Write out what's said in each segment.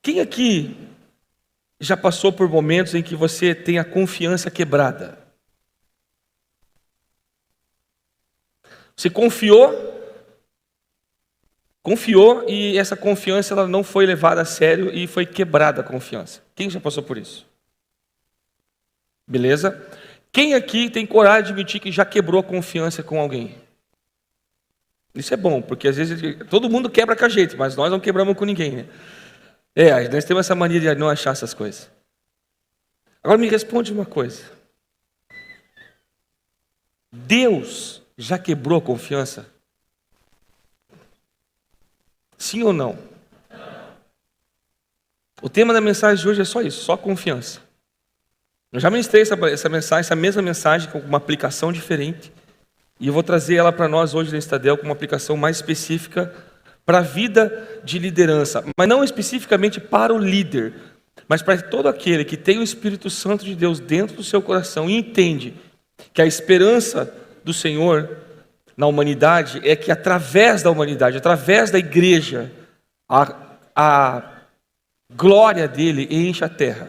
Quem aqui já passou por momentos em que você tem a confiança quebrada? Você confiou e essa confiança ela não foi levada a sério e foi quebrada a confiança. Quem já passou por isso? Beleza? Quem aqui tem coragem de admitir que já quebrou a confiança com alguém? Isso é bom, porque às vezes todo mundo quebra com a gente, mas nós não quebramos com ninguém, né? Nós temos essa mania de não achar essas coisas. Agora me responde uma coisa. Deus já quebrou a confiança? Sim ou não? O tema da mensagem de hoje é só isso, só confiança. Eu já ministrei essa mesma mensagem com uma aplicação diferente. E eu vou trazer ela para nós hoje na Estadel com uma aplicação mais específica para a vida de liderança. Mas não especificamente para o líder, mas para todo aquele que tem o Espírito Santo de Deus dentro do seu coração e entende que a esperança do Senhor na humanidade é que através da humanidade, através da igreja, a glória dele enche a terra.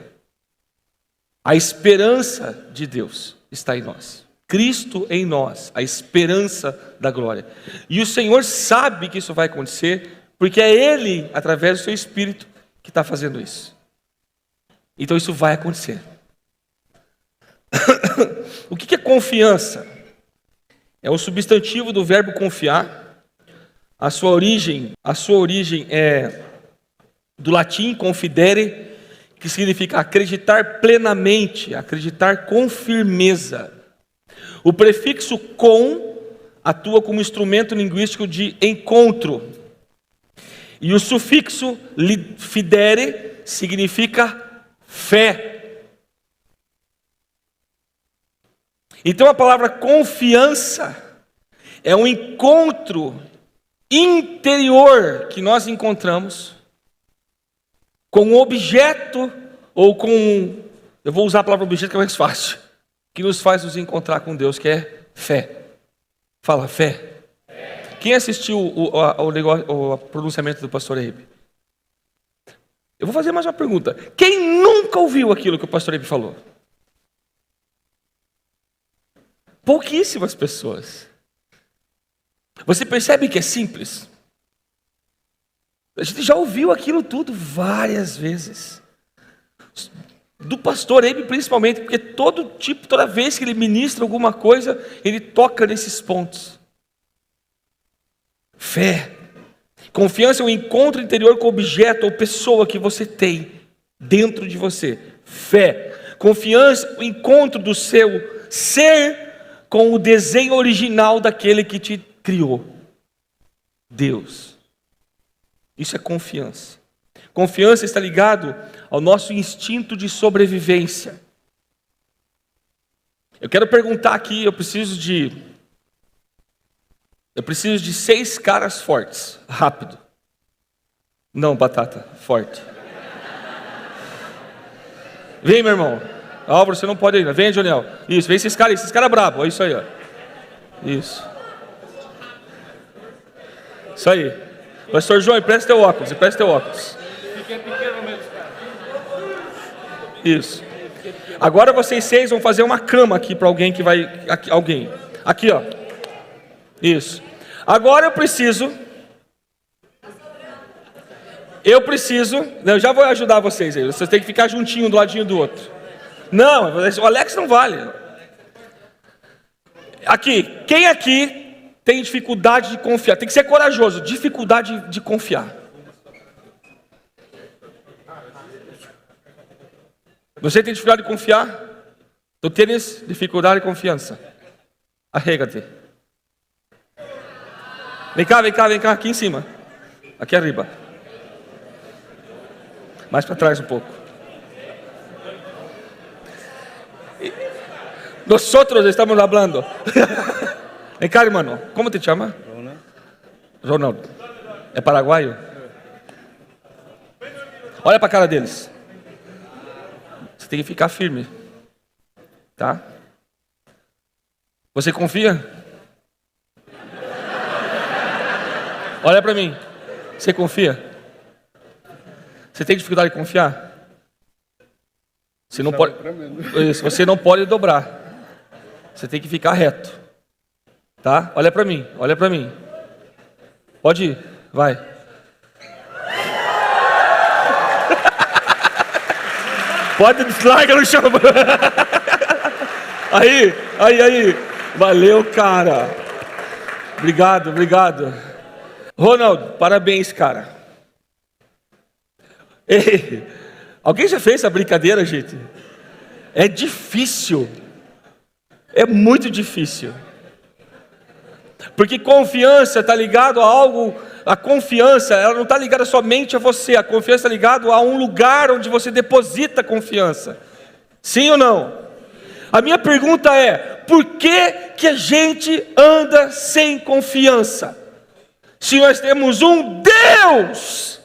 A esperança de Deus está em nós. Cristo em nós, a esperança da glória. E o Senhor sabe que isso vai acontecer, porque é Ele, através do seu Espírito, que está fazendo isso. Então isso vai acontecer. O que é confiança? É o substantivo do verbo confiar. A sua origem é do latim confidere, que significa acreditar plenamente, acreditar com firmeza. O prefixo com atua como instrumento linguístico de encontro. E o sufixo fidere significa fé. Então a palavra confiança é um encontro interior que nós encontramos com um objeto ou com... Eu vou usar a palavra objeto que é mais fácil. Que nos faz nos encontrar com Deus, que é fé. Fala, fé. Quem assistiu o pronunciamento do pastor Eibe? Eu vou fazer mais uma pergunta. Quem nunca ouviu aquilo que o pastor Eibe falou? Pouquíssimas pessoas. Você percebe que é simples? A gente já ouviu aquilo tudo várias vezes. Do pastor Eibe principalmente, porque toda vez que ele ministra alguma coisa, ele toca nesses pontos. Fé. Confiança é um encontro interior com o objeto ou pessoa que você tem dentro de você. Fé. Confiança é o encontro do seu ser com o desenho original daquele que te criou. Deus. Isso é confiança. Confiança está ligado ao nosso instinto de sobrevivência. Eu quero perguntar aqui, eu preciso de 6 caras fortes, rápido. Não, batata, forte. Vem, meu irmão. Álvaro, você não pode ir. Vem, Joniel. Isso, vem esses caras bravos. É isso aí, ó. Isso. Isso aí. Pastor João, empresta teu óculos. Isso. Agora vocês 6 vão fazer uma cama aqui para alguém que vai... Alguém. Aqui, ó. Isso. Agora eu preciso... Eu já vou ajudar vocês aí. Vocês têm que ficar juntinho, do ladinho do outro. Não, o Alex não vale. Aqui. Quem aqui tem dificuldade de confiar? Tem que ser corajoso. Dificuldade de confiar. Você tem dificuldade de confiar? Tu tens dificuldade de confiança. Arrega-te. Vem cá, aqui em cima. Aqui arriba. Mais para trás um pouco. Nosotros estamos hablando. Vem cá, irmão. Como te chama? Ronaldo. É paraguaio? Olha para a cara deles. Você tem que ficar firme. Tá? Você confia? Olha para mim. Você confia? Você tem dificuldade de confiar? Você não pode, isso, você não pode dobrar. Você tem que ficar reto. Tá? Olha para mim, olha para mim. Pode ir, vai. Pode deslarga no chão. Aí. Valeu, cara. Obrigado. Ronaldo, parabéns, cara. Ei, alguém já fez essa brincadeira, gente? É difícil. É muito difícil. Porque confiança está ligado a algo. A confiança, ela não está ligada somente a você. A confiança está ligada a um lugar onde você deposita confiança. Sim ou não? A minha pergunta é: por que a gente anda sem confiança? Se nós temos um Deus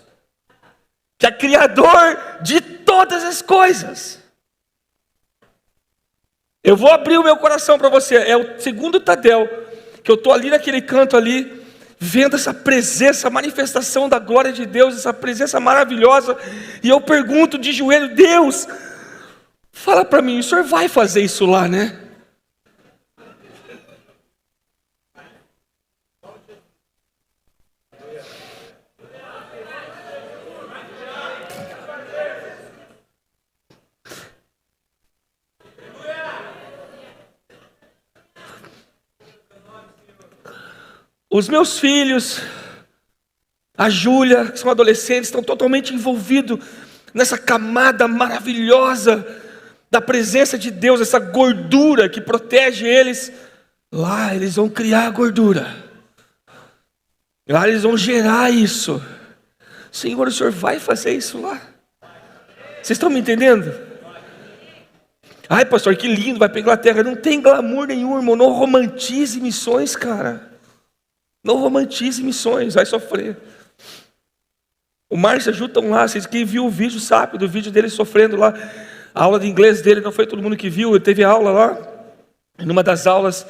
que é criador de todas as coisas. Eu vou abrir o meu coração para você. É o segundo Tadel, que eu estou ali naquele canto ali, vendo essa presença, a manifestação da glória de Deus, essa presença maravilhosa, e eu pergunto de joelho: Deus, fala para mim, o Senhor vai fazer isso lá, né? Os meus filhos, a Júlia, que são adolescentes, estão totalmente envolvidos nessa camada maravilhosa da presença de Deus, essa gordura que protege eles. Lá eles vão criar gordura. Lá eles vão gerar isso. Senhor, o Senhor vai fazer isso lá? Vocês estão me entendendo? Ai, pastor, que lindo, vai para a Inglaterra. Não tem glamour nenhum, irmão. Não romantize missões, cara. Não romantize missões, vai sofrer. O Márcio ajudam lá, quem viu o vídeo sabe do vídeo dele sofrendo lá. A aula de inglês dele, não foi todo mundo que viu, ele teve aula lá. E numa das aulas,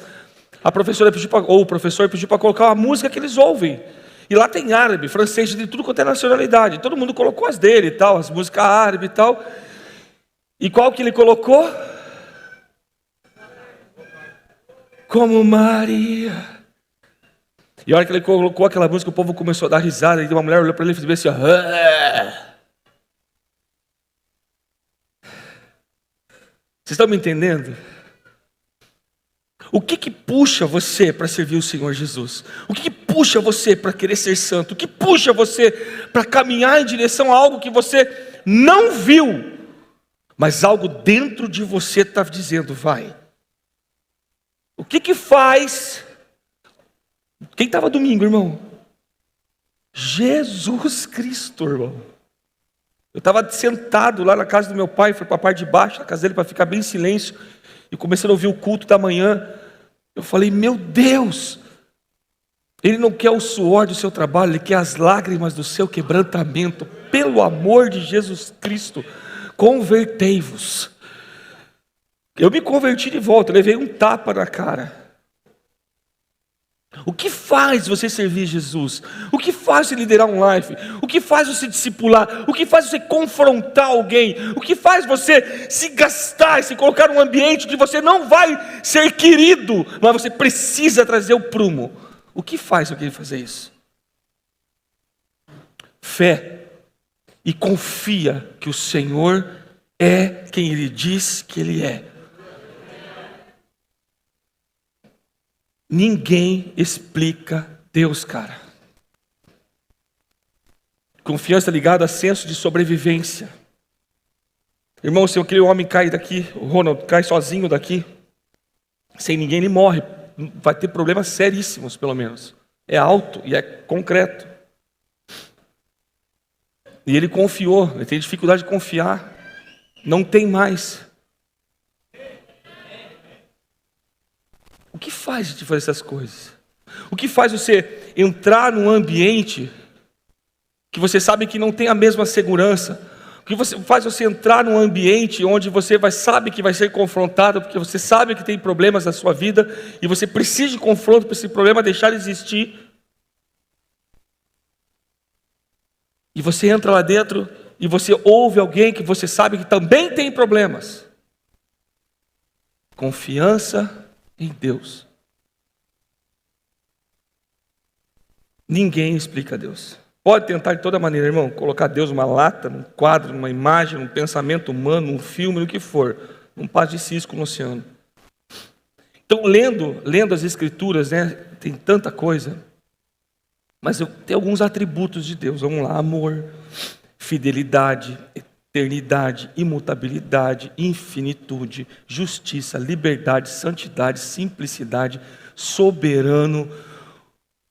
a professora pediu o professor pediu para colocar uma música que eles ouvem. E lá tem árabe, francês, de tudo quanto é nacionalidade. Todo mundo colocou as dele e tal, as músicas árabes e tal. E qual que ele colocou? Como Maria. E a hora que ele colocou aquela música, o povo começou a dar risada. E uma mulher olhou para ele e fez assim: ah! Vocês estão me entendendo? O que puxa você para servir o Senhor Jesus? O que puxa você para querer ser santo? O que puxa você para caminhar em direção a algo que você não viu, mas algo dentro de você está dizendo: vai. O que faz? Quem estava domingo, irmão? Jesus Cristo, irmão. Eu estava sentado lá na casa do meu pai, fui para a parte de baixo da casa dele para ficar bem em silêncio, e começando a ouvir o culto da manhã. Eu falei: meu Deus, Ele não quer o suor do seu trabalho, Ele quer as lágrimas do seu quebrantamento. Pelo amor de Jesus Cristo, convertei-vos. Eu me converti de volta, levei um tapa na cara. O que faz você servir Jesus? O que faz você liderar um life? O que faz você discipular? O que faz você confrontar alguém? O que faz você se gastar, se colocar num ambiente onde você não vai ser querido, mas você precisa trazer o prumo? O que faz alguém fazer isso? Fé. E confia que o Senhor é quem Ele diz que Ele é. Ninguém explica Deus, cara. Confiança ligada a senso de sobrevivência. Irmão, se aquele homem cai daqui, o Ronald cai sozinho daqui, sem ninguém, ele morre. Vai ter problemas seríssimos, pelo menos. É alto e é concreto. E ele confiou, ele tem dificuldade de confiar. Não tem mais. O que faz a gente fazer essas coisas? O que faz você entrar num ambiente que você sabe que não tem a mesma segurança? O que faz você entrar num ambiente onde você sabe que vai ser confrontado, porque você sabe que tem problemas na sua vida e você precisa de confronto para esse problema deixar de existir? E você entra lá dentro e você ouve alguém que você sabe que também tem problemas. Confiança em Deus. Ninguém explica Deus. Pode tentar de toda maneira, irmão, colocar Deus numa lata, num quadro, numa imagem, num pensamento humano, num filme, no que for. Num passo de cisco no oceano. Então, lendo as Escrituras, né, tem tanta coisa. Mas tem alguns atributos de Deus. Vamos lá: amor, fidelidade, eternidade, imutabilidade, infinitude, justiça, liberdade, santidade, simplicidade, soberano,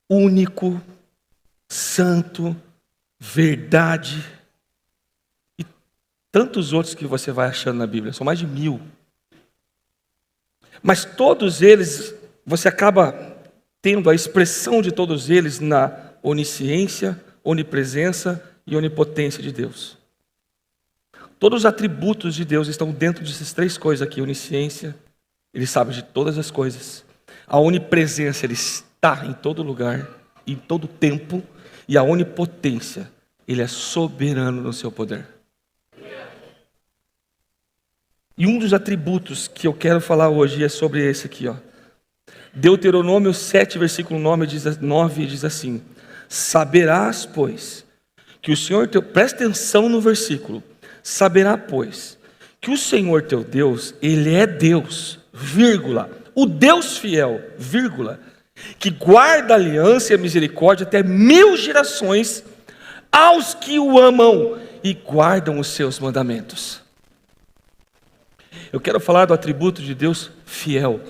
único, santo, verdade e tantos outros que você vai achando na Bíblia. São mais de 1000. Mas todos eles, você acaba tendo a expressão de todos eles na onisciência, onipresença e onipotência de Deus. Todos os atributos de Deus estão dentro dessas 3 coisas aqui. Onisciência, Ele sabe de todas as coisas. A onipresença, Ele está em todo lugar, em todo tempo. E a onipotência, Ele é soberano no seu poder. E um dos atributos que eu quero falar hoje é sobre esse aqui, ó. Deuteronômio 7, versículo 9 diz assim: saberás, pois, que o Senhor teu... Presta atenção no versículo. Saberá, pois, que o Senhor teu Deus, Ele é Deus, vírgula, o Deus fiel, vírgula, que guarda a aliança e a misericórdia até 1000 gerações aos que o amam e guardam os seus mandamentos. Eu quero falar do atributo de Deus fiel.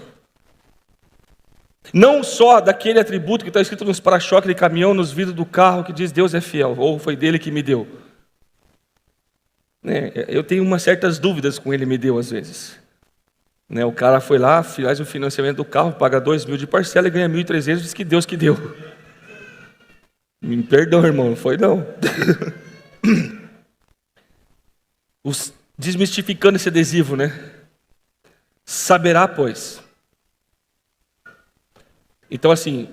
Não só daquele atributo que está escrito nos para-choques de caminhão, nos vidros do carro, que diz Deus é fiel, ou foi dele que me deu. Eu tenho umas certas dúvidas com ele me deu às vezes. O cara foi lá, faz o financiamento do carro, paga 2.000 de parcela e ganha 1.300, diz que Deus que deu. Me perdoa, irmão, não foi não. Desmistificando esse adesivo, né? Saberá, pois. Então, assim,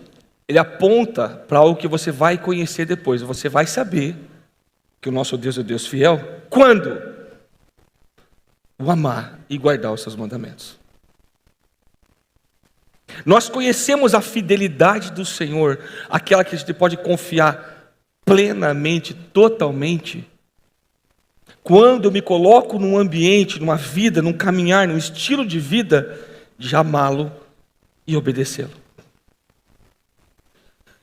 ele aponta para algo que você vai conhecer depois. Você vai saber que o nosso Deus é Deus fiel. Quando? O amar e guardar os seus mandamentos. Nós conhecemos a fidelidade do Senhor, aquela que a gente pode confiar plenamente, totalmente, quando eu me coloco num ambiente, numa vida, num caminhar, num estilo de vida, de amá-lo e obedecê-lo.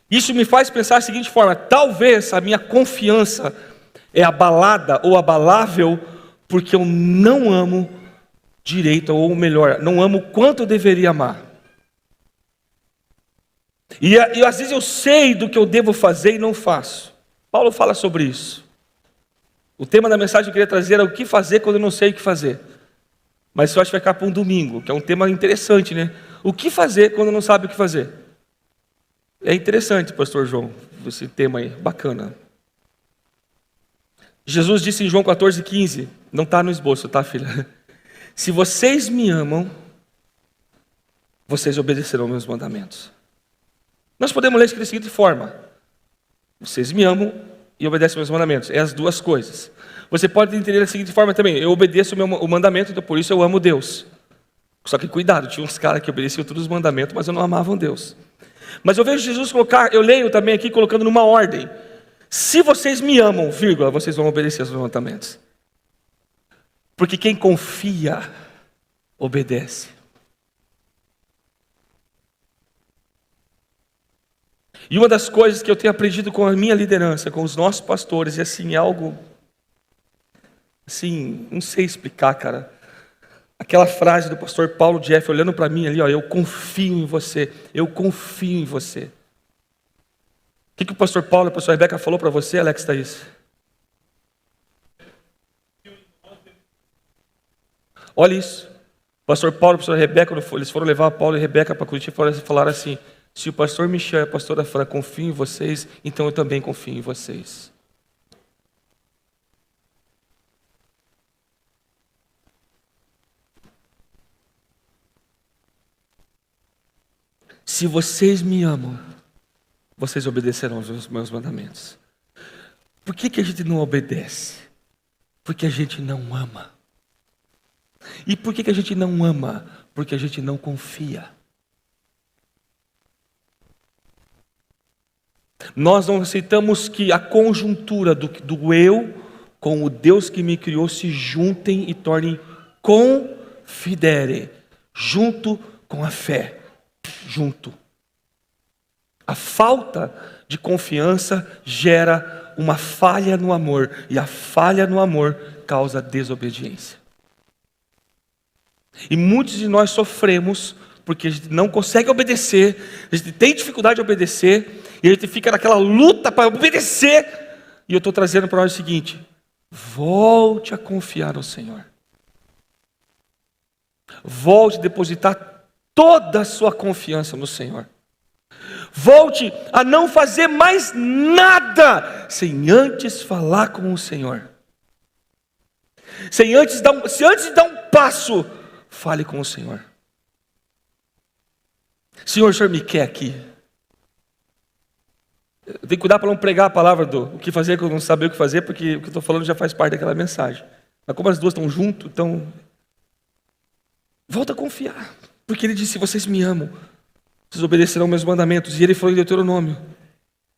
Isso me faz pensar da seguinte forma: talvez a minha confiança é abalada ou abalável porque eu não amo direito, ou melhor, não amo quanto eu deveria amar. E às vezes eu sei do que eu devo fazer e não faço. Paulo fala sobre isso. O tema da mensagem que eu queria trazer era o que fazer quando eu não sei o que fazer. Mas isso eu acho que vai ficar para um domingo, que é um tema interessante, né? O que fazer quando não sabe o que fazer? É interessante, pastor João, esse tema aí, bacana. Jesus disse em João 14,15, não está no esboço, tá, filha? Se vocês me amam, vocês obedecerão meus mandamentos. Nós podemos ler isso da seguinte forma: vocês me amam e obedecem meus mandamentos. É as duas coisas. Você pode entender da seguinte forma também: eu obedeço o mandamento, então por isso eu amo Deus. Só que cuidado, tinha uns caras que obedeciam todos os mandamentos, mas eu não amavam Deus. Mas eu vejo Jesus colocar, eu leio também aqui colocando numa ordem: se vocês me amam, vírgula, vocês vão obedecer aos meus mandamentos. Porque quem confia, obedece. E uma das coisas que eu tenho aprendido com a minha liderança, com os nossos pastores, é assim, algo, assim, não sei explicar, cara. Aquela frase do pastor Paulo Jeff olhando para mim ali, ó: eu confio em você, eu confio em você. O que o pastor Paulo e a pastora Rebeca falou para você, Alex Thaís? Olha isso. O pastor Paulo e a pastora Rebeca, quando eles foram levar Paulo e Rebeca para Curitiba, falaram assim: se o pastor Michel e a pastora Fran confiam em vocês, então eu também confio em vocês. Se vocês me amam, vocês obedecerão aos meus mandamentos. Por que a gente não obedece? Porque a gente não ama. E por que a gente não ama? Porque a gente não confia. Nós não aceitamos que a conjuntura do eu com o Deus que me criou se juntem e tornem confidere, junto com a fé, junto. A falta de confiança gera uma falha no amor, e a falha no amor causa desobediência. E muitos de nós sofremos porque a gente não consegue obedecer, a gente tem dificuldade de obedecer, e a gente fica naquela luta para obedecer. E eu estou trazendo para nós o seguinte: volte a confiar no Senhor. Volte a depositar toda a sua confiança no Senhor. Volte a não fazer mais nada sem antes falar com o Senhor. Se antes de dar um passo, fale com o Senhor. Senhor, o Senhor me quer aqui. Eu tenho que cuidar para não pregar a palavra do o que fazer quando não saber o que fazer, porque o que eu estou falando já faz parte daquela mensagem. Mas como as duas estão junto, então volta a confiar. Porque ele disse: vocês me amam, vocês obedecerão meus mandamentos. E ele falou em Deuteronômio: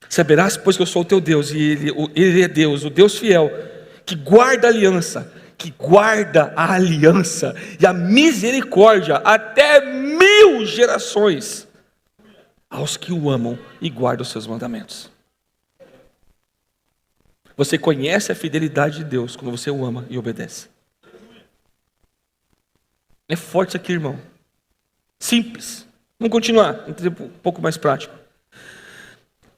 saberás, pois, que eu sou o teu Deus, e ele é Deus, o Deus fiel, que guarda a aliança, e a misericórdia até 1000 gerações aos que o amam e guardam os seus mandamentos. Você conhece a fidelidade de Deus quando você o ama e obedece. É forte isso aqui, irmão. Simples. Vamos continuar, um pouco mais prático.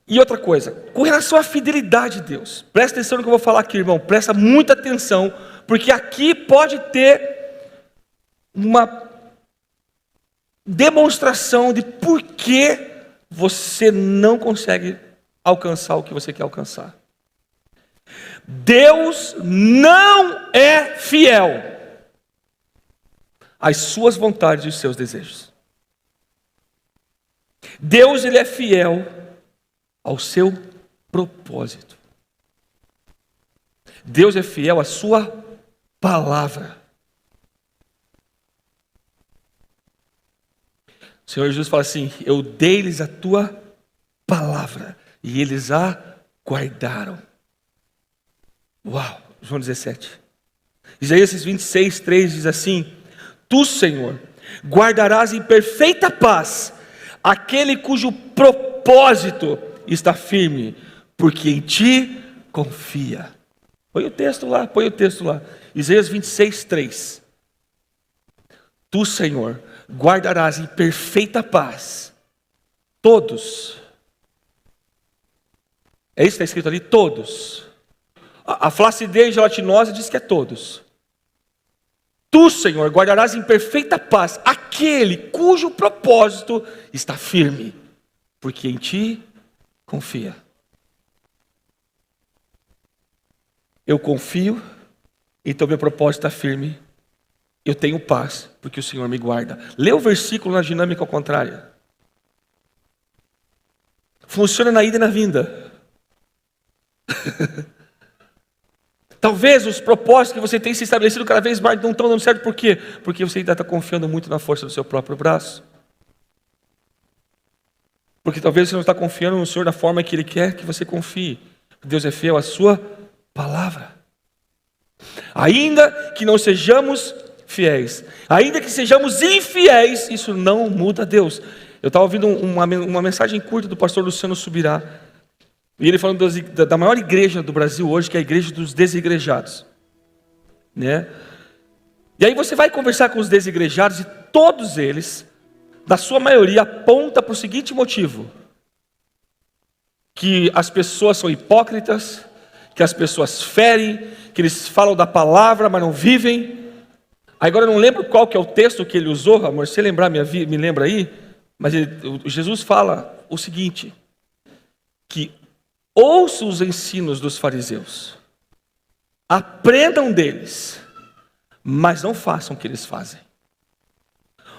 E outra coisa, com relação à fidelidade de Deus, presta atenção no que eu vou falar aqui, irmão. Presta muita atenção, porque aqui pode ter uma demonstração de por que você não consegue alcançar o que você quer alcançar. Deus não é fiel às suas vontades e os seus desejos. Deus, ele é fiel ao seu propósito. Deus é fiel à sua palavra. O Senhor Jesus fala assim: eu dei-lhes a tua palavra e eles a guardaram. Uau, João 17. Isaías 26, 3 diz assim: tu, Senhor, guardarás em perfeita paz aquele cujo propósito está firme, porque em ti confia. Põe o texto lá. Isaías 26, 3. Tu, Senhor, guardarás em perfeita paz todos. É isso que está escrito ali, todos. A flacidez gelatinosa diz que é todos. Tu, Senhor, guardarás em perfeita paz aquele cujo propósito está firme, porque em ti confia. Eu confio, então meu propósito está firme. Eu tenho paz, porque o Senhor me guarda. Lê o versículo na dinâmica ao contrário. Funciona na ida e na vinda. Talvez os propósitos que você tem se estabelecido cada vez mais não estão dando certo. Por quê? Porque você ainda está confiando muito na força do seu próprio braço. Porque talvez você não está confiando no Senhor da forma que Ele quer que você confie. Deus é fiel à sua palavra. Ainda que não sejamos fiéis, ainda que sejamos infiéis, isso não muda Deus. Eu estava ouvindo uma mensagem curta do pastor Luciano Subirá, e ele falando da maior igreja do Brasil hoje, que é a igreja dos desigrejados, né? E aí você vai conversar com os desigrejados, e todos eles, da sua maioria, aponta para o seguinte motivo: que as pessoas são hipócritas, que as pessoas ferem, que eles falam da palavra, mas não vivem. Agora eu não lembro qual que é o texto que ele usou, amor, se você lembrar, me lembra aí, mas Jesus fala o seguinte, que ouçam os ensinos dos fariseus, aprendam deles, mas não façam o que eles fazem.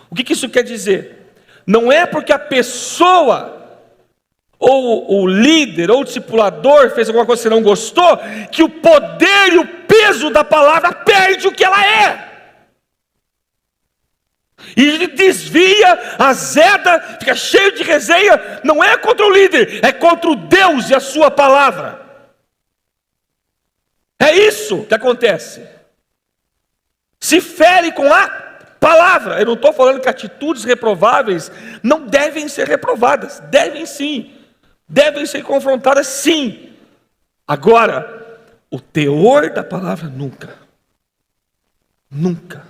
O que isso quer dizer? Não é porque a pessoa, ou o líder, ou o discipulador fez alguma coisa que você não gostou, que o poder e o peso peso da palavra perde o que ela é. E desvia, azeda, fica cheio de resenha. Não é contra o líder, é contra o Deus e a sua palavra. É isso que acontece. Se fere com a palavra. Eu não estou falando que atitudes reprováveis não devem ser reprovadas. Devem sim. Devem ser confrontadas sim. Agora, o teor da palavra nunca. Nunca.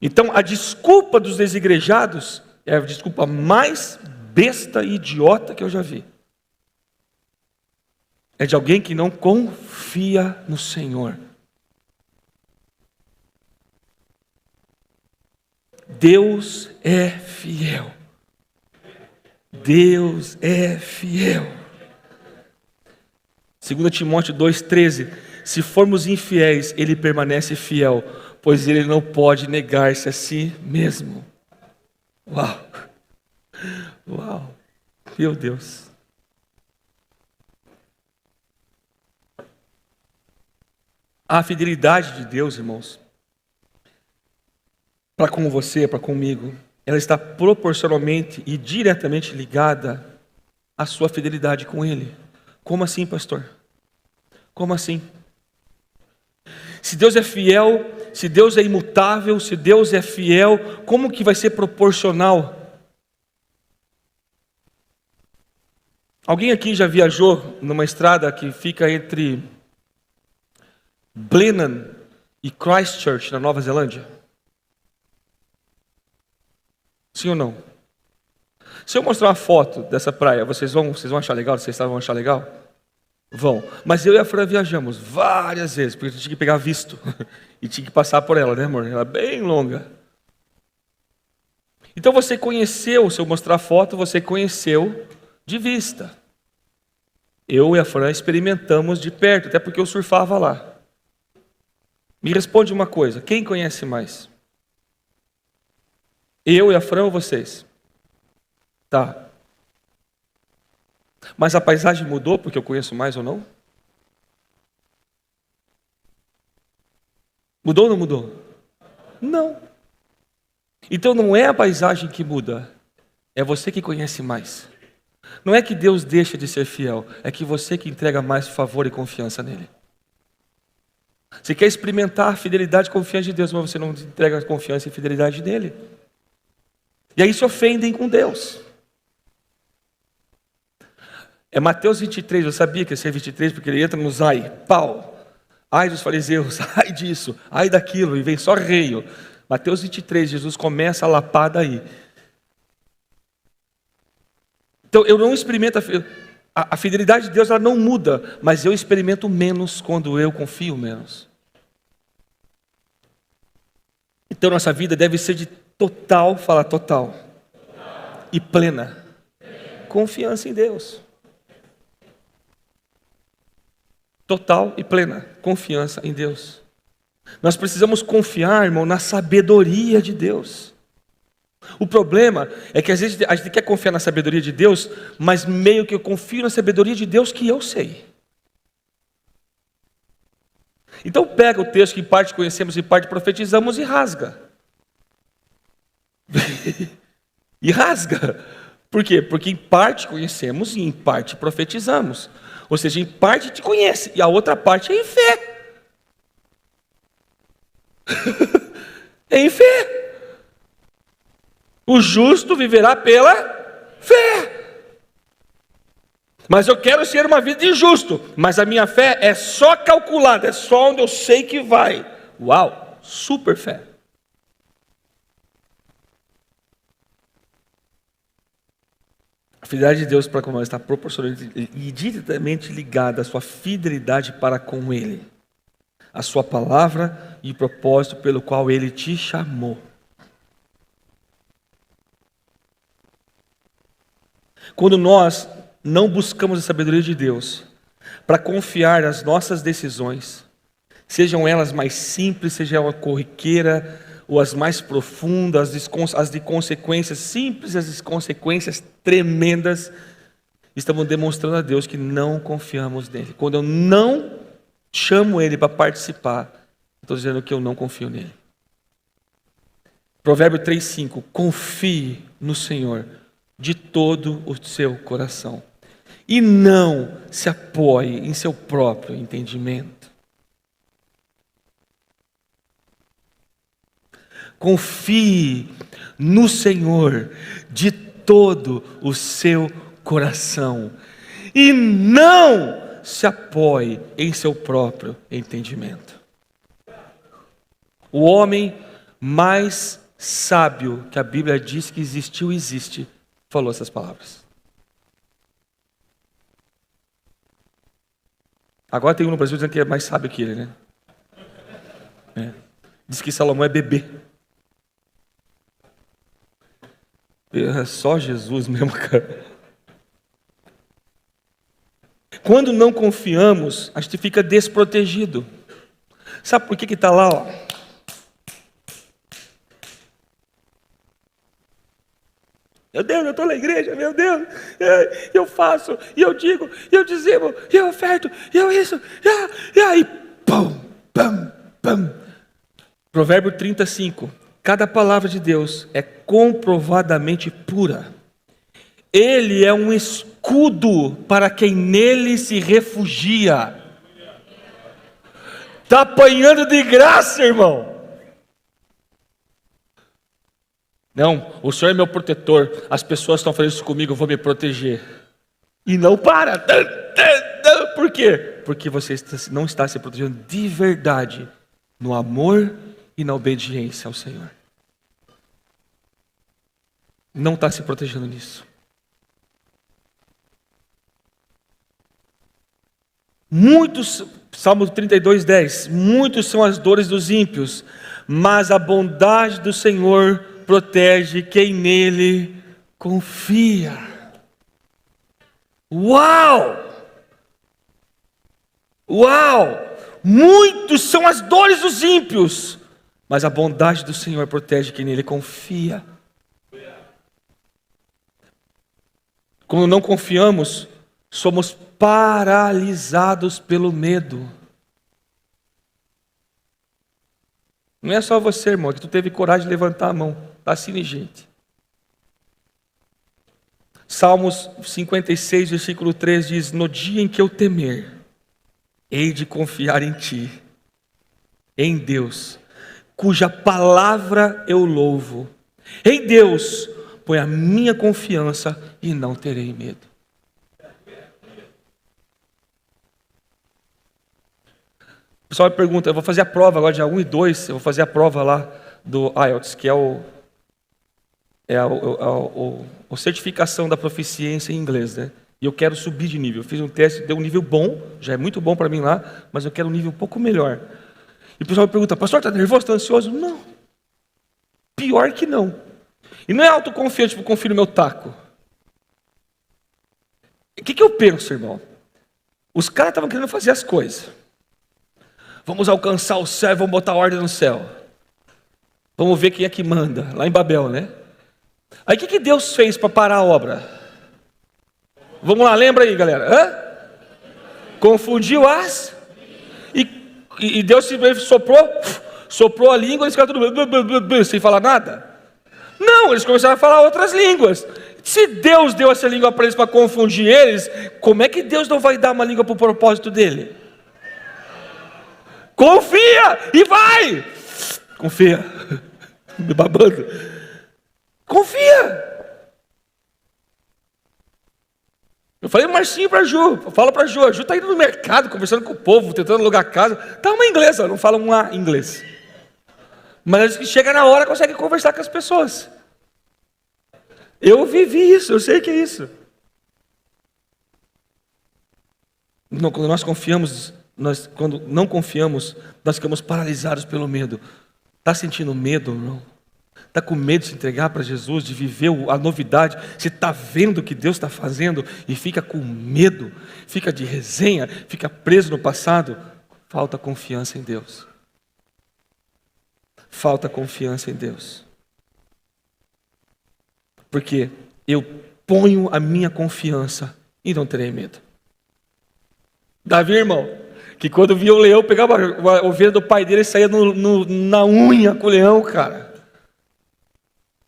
Então, a desculpa dos desigrejados é a desculpa mais besta e idiota que eu já vi. É de alguém que não confia no Senhor. Deus é fiel. Deus é fiel. 2 Timóteo 2,13. Se formos infiéis, Ele permanece fiel, pois Ele não pode negar-se a si mesmo. Uau! Uau! Meu Deus! A fidelidade de Deus, irmãos, para com você, para comigo, ela está proporcionalmente e diretamente ligada à sua fidelidade com Ele. Como assim, pastor? Como assim? Se Deus é fiel, se Deus é imutável, se Deus é fiel, como que vai ser proporcional? Alguém aqui já viajou numa estrada que fica entre Blenheim e Christchurch, na Nova Zelândia? Sim ou não? Se eu mostrar uma foto dessa praia, vocês vão achar legal? Vocês vão achar legal? Vão. Mas eu e a Fran viajamos várias vezes, porque a gente tinha que pegar visto. E tinha que passar por ela, né, amor? Ela é bem longa. Então você conheceu, se eu mostrar a foto, você conheceu de vista. Eu e a Fran experimentamos de perto, até porque eu surfava lá. Me responde uma coisa, quem conhece mais? Eu e a Fran ou vocês? Tá. Mas a paisagem mudou porque eu conheço mais ou não? Mudou ou não mudou? Não. Então não é a paisagem que muda, é você que conhece mais. Não é que Deus deixa de ser fiel, é que você que entrega mais favor e confiança nele. Você quer experimentar a fidelidade e confiança de Deus, mas você não entrega a confiança e fidelidade dele. E aí se ofendem com Deus. É Mateus 23, eu sabia que ia ser 23, porque ele entra nos ai, pau. Ai dos fariseus, ai disso, ai daquilo, e vem só reio. Mateus 23, Jesus começa a lapar daí. Então eu não experimento a fidelidade de Deus, ela não muda, mas eu experimento menos quando eu confio menos. Então nossa vida deve ser de total, fala total, e plena confiança em Deus. Total e plena confiança em Deus. Nós precisamos confiar, irmão, na sabedoria de Deus. O problema é que às vezes a gente quer confiar na sabedoria de Deus, mas meio que eu confio na sabedoria de Deus que eu sei. Então pega o texto que em parte conhecemos e em parte profetizamos e rasga. E rasga. Por quê? Porque em parte conhecemos e em parte profetizamos. Ou seja, em parte te conhece e a outra parte é em fé. É em fé. O justo viverá pela fé. Mas eu quero ser uma vida de justo, mas a minha fé é só calculada, é só onde eu sei que vai. Uau, super fé. A fidelidade de Deus para com nós está proporcionalmente e diretamente ligada à sua fidelidade para com Ele, a sua palavra e o propósito pelo qual Ele te chamou. Quando nós não buscamos a sabedoria de Deus para confiar nas nossas decisões, sejam elas mais simples, seja uma corriqueira, ou as mais profundas, as de consequências simples, as de consequências tremendas, estamos demonstrando a Deus que não confiamos nele. Quando eu não chamo ele para participar, estou dizendo que eu não confio nele. Provérbio 3,5: confie no Senhor de todo o seu coração e não se apoie em seu próprio entendimento. Confie no Senhor de todo o seu coração e não se apoie em seu próprio entendimento. O homem mais sábio que a Bíblia diz que existiu e existe, falou essas palavras. Agora tem um no Brasil dizendo que é mais sábio que ele, né? Diz que Salomão é bebê. É só Jesus mesmo, cara. Quando não confiamos, a gente fica desprotegido. Sabe por que está lá, ó? Meu Deus, eu estou na igreja, meu Deus, eu faço, e eu digo, e eu dizimo, e eu oferto, e eu isso, e aí, pum, pum, pum. Provérbio 35: cada palavra de Deus é comprovadamente pura. Ele é um escudo para quem nele se refugia. Está apanhando de graça, irmão. Não, o Senhor é meu protetor, as pessoas estão fazendo isso comigo, eu vou me proteger. E não para. Por quê? Porque você não está se protegendo de verdade, no amor e na obediência ao Senhor. Não está se protegendo nisso. Muitos, Salmo 32:10, muitos são as dores dos ímpios, mas a bondade do Senhor protege quem nele confia. Uau! Uau! Muitos são as dores dos ímpios, mas a bondade do Senhor protege quem nele confia. Quando não confiamos, somos paralisados pelo medo. Não é só você, irmão, que tu teve coragem de levantar a mão. Está assim, gente. Salmos 56, versículo 3 diz: no dia em que eu temer, hei de confiar em ti, em Deus, cuja palavra eu louvo. Em Deus, põe a minha confiança e não terei medo. O pessoal me pergunta, eu vou fazer a prova agora de 1 e 2, eu vou fazer a prova lá do IELTS, que é a certificação da proficiência em inglês, né? E eu quero subir de nível. Eu fiz um teste, deu um nível bom, já é muito bom para mim lá, mas eu quero um nível um pouco melhor. E o pessoal me pergunta, pastor, está nervoso, está ansioso? Não. Pior que não. E não é autoconfiante, tipo, confio no meu taco. O que eu penso, irmão? Os caras estavam querendo fazer as coisas. Vamos alcançar o céu e vamos botar ordem no céu. Vamos ver quem é que manda, lá em Babel, né? Aí o que Deus fez para parar a obra? Vamos lá, lembra aí, galera. Confundiu as... E Deus simplesmente soprou a língua e eles ficaram tudo sem falar nada. Não, eles começaram a falar outras línguas. Se Deus deu essa língua para eles para confundir eles, como é que Deus não vai dar uma língua para o propósito dele? Confia e vai! Confia. Me babando. Confia. Eu falei Marcinho para a Ju, fala para a Ju está indo no mercado, conversando com o povo, tentando alugar casa, está uma inglesa, não fala um A inglês. Mas que chega na hora, consegue conversar com as pessoas. Eu vivi isso, eu sei que é isso. Quando nós confiamos, quando não confiamos, nós ficamos paralisados pelo medo. Está sentindo medo, irmão? Está com medo de se entregar para Jesus, de viver a novidade? Você está vendo o que Deus está fazendo e fica com medo, fica de resenha, fica preso no passado? Falta confiança em Deus. Falta confiança em Deus. Porque eu ponho a minha confiança e não terei medo. Davi, irmão, Que quando via o leão, pegava a ovelha do pai dele e saía na unha com o leão, cara.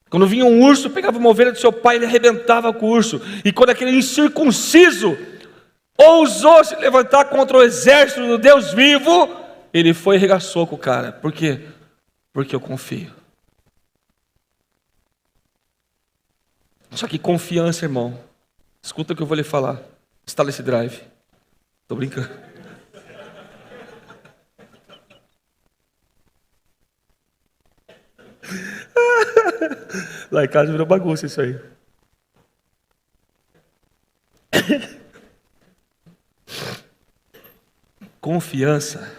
Quando vinha um urso, pegava uma ovelha do seu pai, ele arrebentava com o urso. E quando aquele incircunciso ousou se levantar contra o exército do Deus vivo, ele foi e regaçou com o cara. Por quê? Porque eu confio. Só que confiança, irmão, escuta o que eu vou lhe falar. Instala esse drive. Tô brincando. Lá em casa virou bagunça isso aí. Confiança.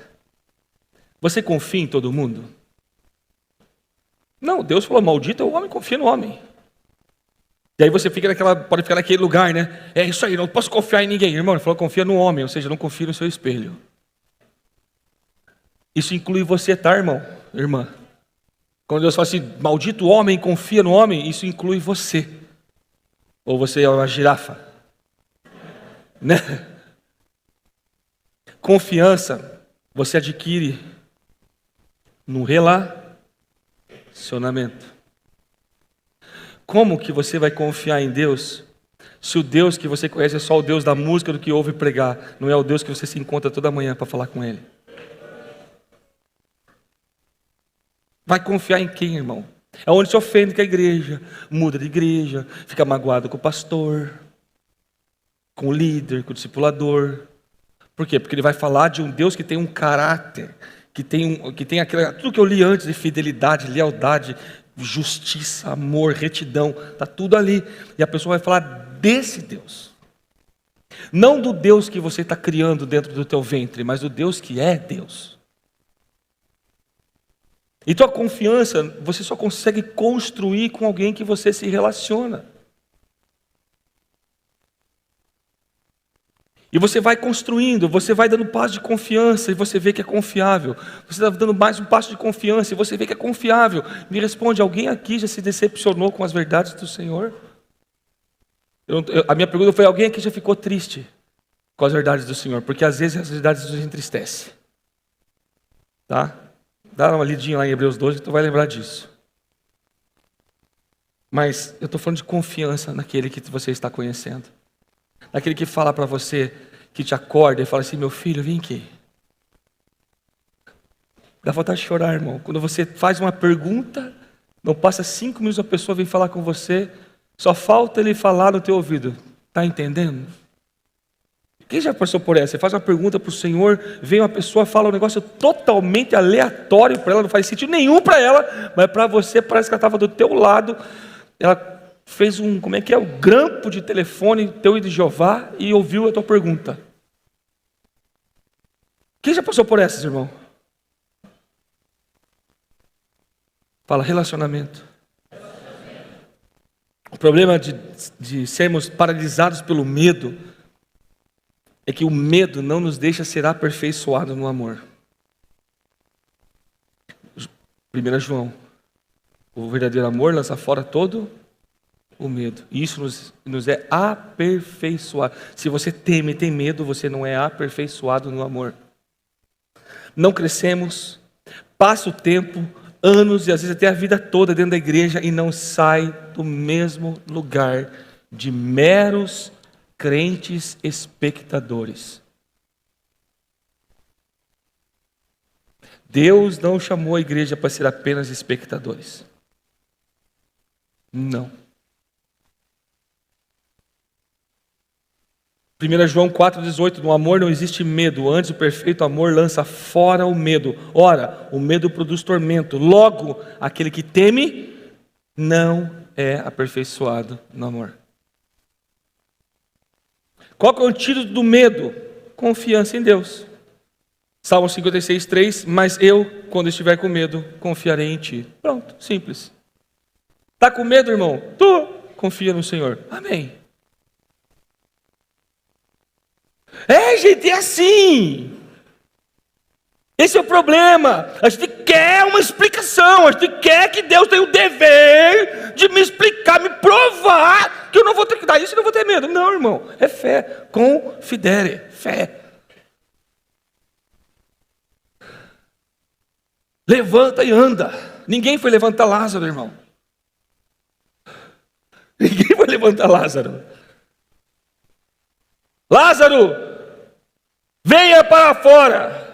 Você confia em todo mundo? Não, Deus falou, maldito é o homem, confia no homem. E aí você pode ficar naquele lugar, né? É isso aí, não posso confiar em ninguém. Irmão, ele falou, confia no homem, ou seja, não confia no seu espelho. Isso inclui você, tá, irmão? Irmã. Quando Deus fala assim, maldito homem, confia no homem, isso inclui você. Ou você é uma girafa. Né? Confiança, você adquire no relacionamento. Como que você vai confiar em Deus, se o Deus que você conhece é só o Deus da música, do que ouve pregar, não é o Deus que você se encontra toda manhã para falar com Ele? Vai confiar em quem, irmão? É onde se ofende com a igreja, muda de igreja, fica magoado com o pastor, com o líder, com o discipulador. Por quê? Porque ele vai falar de um Deus que tem um caráter, que tem tudo que eu li antes de fidelidade, lealdade, justiça, amor, retidão, está tudo ali. E a pessoa vai falar desse Deus. Não do Deus que você está criando dentro do teu ventre, mas do Deus que é Deus. E tua confiança, você só consegue construir com alguém que você se relaciona. E você vai construindo, você vai dando passo de confiança e você vê que é confiável. Você está dando mais um passo de confiança e você vê que é confiável. Me responde, alguém aqui já se decepcionou com as verdades do Senhor? A minha pergunta foi, alguém aqui já ficou triste com as verdades do Senhor? Porque às vezes as verdades nos entristecem. Tá? Dá uma lidinha lá em Hebreus 12, tu vai lembrar disso. Mas eu estou falando de confiança naquele que você está conhecendo. Naquele que fala para você, que te acorda e fala assim, meu filho, vem aqui. Dá vontade de chorar, irmão. Quando você faz uma pergunta, não passa 5 minutos, a pessoa vem falar com você, só falta ele falar no teu ouvido. Está entendendo? Quem já passou por essa? Você faz uma pergunta para o Senhor, vem uma pessoa, fala um negócio totalmente aleatório para ela, não faz sentido nenhum para ela, mas para você parece que ela estava do teu lado, ela fez o grampo de telefone teu e de Jeová e ouviu a tua pergunta. Quem já passou por essas, irmão? Fala, relacionamento. O problema de sermos paralisados pelo medo é que o medo não nos deixa ser aperfeiçoados no amor. 1 João, o verdadeiro amor lança fora todo o medo. E isso nos é aperfeiçoado. Se você teme e tem medo, você não é aperfeiçoado no amor. Não crescemos, passa o tempo, anos e às vezes até a vida toda dentro da igreja e não sai do mesmo lugar de meros crentes espectadores. Deus não chamou a igreja para ser apenas espectadores. Não. 1 João 4,18, no amor não existe medo, antes o perfeito amor lança fora o medo. Ora, o medo produz tormento, logo, aquele que teme não é aperfeiçoado no amor. Qual que é o antídoto do medo? Confiança em Deus. Salmo 56:3, mas eu, quando estiver com medo, confiarei em Ti. Pronto, simples. Está com medo, irmão? Tu confia no Senhor. Amém. Gente, é assim. Esse é o problema. A gente quer uma explicação. A gente quer que Deus tenha o dever de me explicar, me provar que eu não vou ter que dar isso e não vou ter medo. Não, irmão. É fé. Confidere. Fé. Levanta e anda. Ninguém foi levantar Lázaro, irmão. Ninguém foi levantar Lázaro. Lázaro, venha para fora.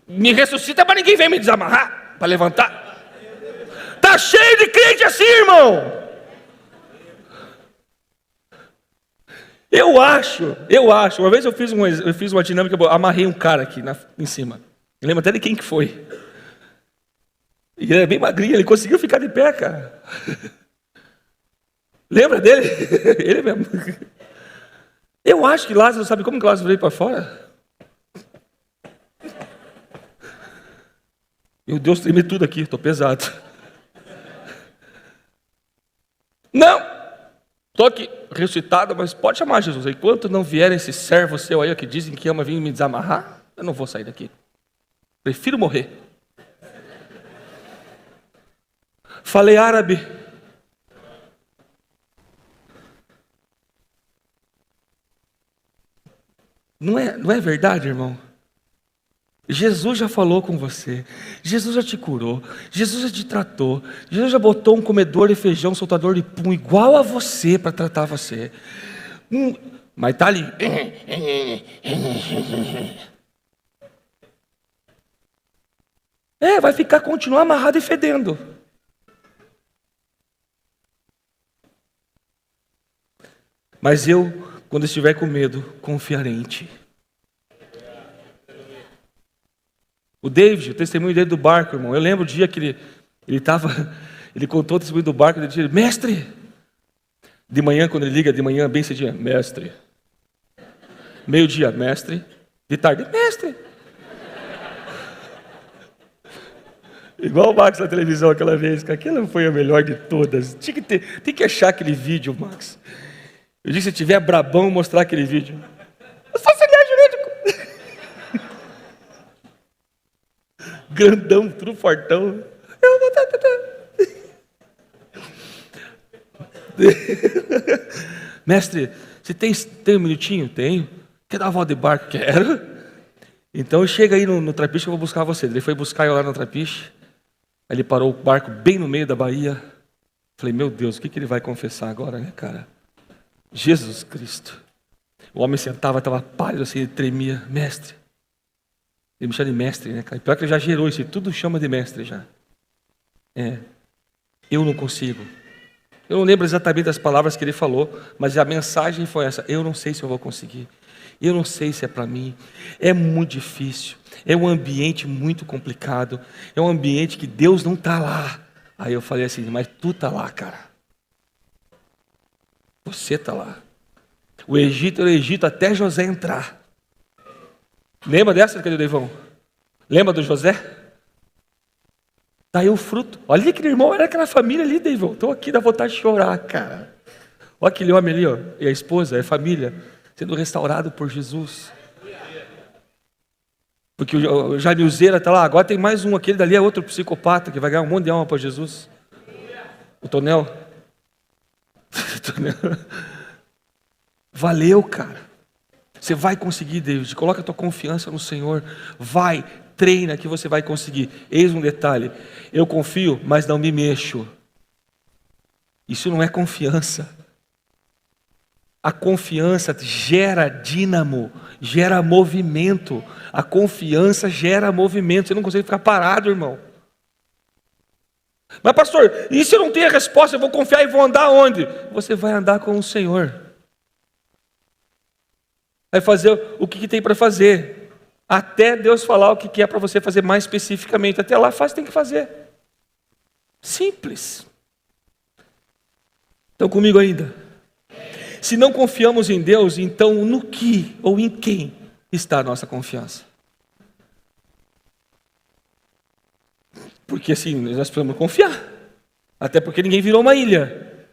Me ressuscita, mas ninguém vem me desamarrar para levantar. Tá cheio de crente assim, irmão. Eu acho. Uma vez eu fiz uma dinâmica, eu amarrei um cara aqui em cima. Eu lembro até de quem que foi. E ele é bem magrinho, ele conseguiu ficar de pé, cara. Lembra dele? Ele mesmo. Eu acho que Lázaro, sabe como que Lázaro veio para fora? Meu Deus, treme tudo aqui, estou pesado. Não! Estou aqui, ressuscitado, mas pode chamar Jesus. Enquanto não vier esse servo seu aí, que dizem que ama vir me desamarrar, eu não vou sair daqui. Prefiro morrer. Falei árabe. Não é verdade, irmão? Jesus já falou com você, Jesus já te curou, Jesus já te tratou, Jesus já botou um comedor de feijão, soltador de pum igual a você para tratar você. Mas está ali. Vai continuar amarrado e fedendo. Mas eu, quando estiver com medo, confiarei em ti. O David, o testemunho dele do barco, irmão. Eu lembro o dia que ele contou o testemunho do barco, ele disse: mestre. De manhã, quando ele liga, de manhã, bem cedinho, mestre. Meio-dia, mestre. De tarde, mestre. Igual o Max na televisão aquela vez, que aquela foi a melhor de todas. Tem que achar aquele vídeo, Max. Eu disse, se tiver brabão, mostrar aquele vídeo. Eu sou auxiliar jurídico. Grandão, tudo fortão. Mestre, você tem um minutinho? Tenho. Quer dar uma volta de barco? Quero. Então chega aí no trapiche que eu vou buscar você. Ele foi buscar eu lá no trapiche. Aí ele parou o barco bem no meio da baía. Falei, meu Deus, o que ele vai confessar agora, né, cara? Jesus Cristo. O homem sentava, estava pálido assim, ele tremia. Mestre. Ele me chama de mestre, né, cara? Pior que ele já gerou isso, tudo chama de mestre já. Eu não consigo. Eu não lembro exatamente das palavras que ele falou, mas a mensagem foi essa: eu não sei se eu vou conseguir. Eu não sei se é para mim. É muito difícil. É um ambiente muito complicado. É um ambiente que Deus não está lá. Aí eu falei assim, mas tu está lá, cara. Você está lá. O Egito era o Egito até José entrar. Lembra dessa, cadê o Deivão? Lembra do José? Daí o fruto. Olha aquele irmão, era aquela família ali, Deivão. Estou aqui, dá vontade de chorar, cara. Olha aquele homem ali, ó, e a esposa, a família, sendo restaurado por Jesus. Porque o Jaimilzeira está lá, agora tem mais um, aquele dali é outro psicopata, que vai ganhar um monte de alma para Jesus. O Tonel. Valeu, cara. Você vai conseguir, David. Coloca a tua confiança no Senhor. Vai, treina que você vai conseguir. Eis um detalhe: eu confio, mas não me mexo. Isso não é confiança. A confiança gera dínamo, gera movimento. A confiança gera movimento. Você não consegue ficar parado, irmão. Mas pastor, e se eu não tenho a resposta, eu vou confiar e vou andar onde? Você vai andar com o Senhor. Vai fazer o que tem para fazer. Até Deus falar o que é para você fazer mais especificamente. Até lá faz, tem que fazer. Simples. Estão comigo ainda? Se não confiamos em Deus, então no que ou em quem está a nossa confiança? Porque assim, nós precisamos confiar. Até porque ninguém virou uma ilha.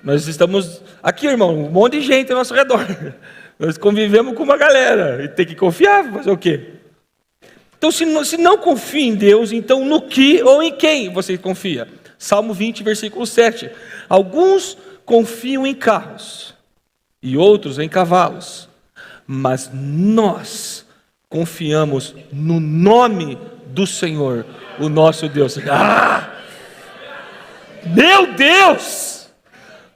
Nós estamos aqui, irmão, um monte de gente ao nosso redor. Nós convivemos com uma galera. E tem que confiar, fazer o quê? Então, se não confia em Deus, então no que ou em quem você confia? Salmo 20, versículo 7. Alguns confiam em carros e outros em cavalos, mas nós confiamos no nome do Senhor, o nosso Deus. Meu Deus!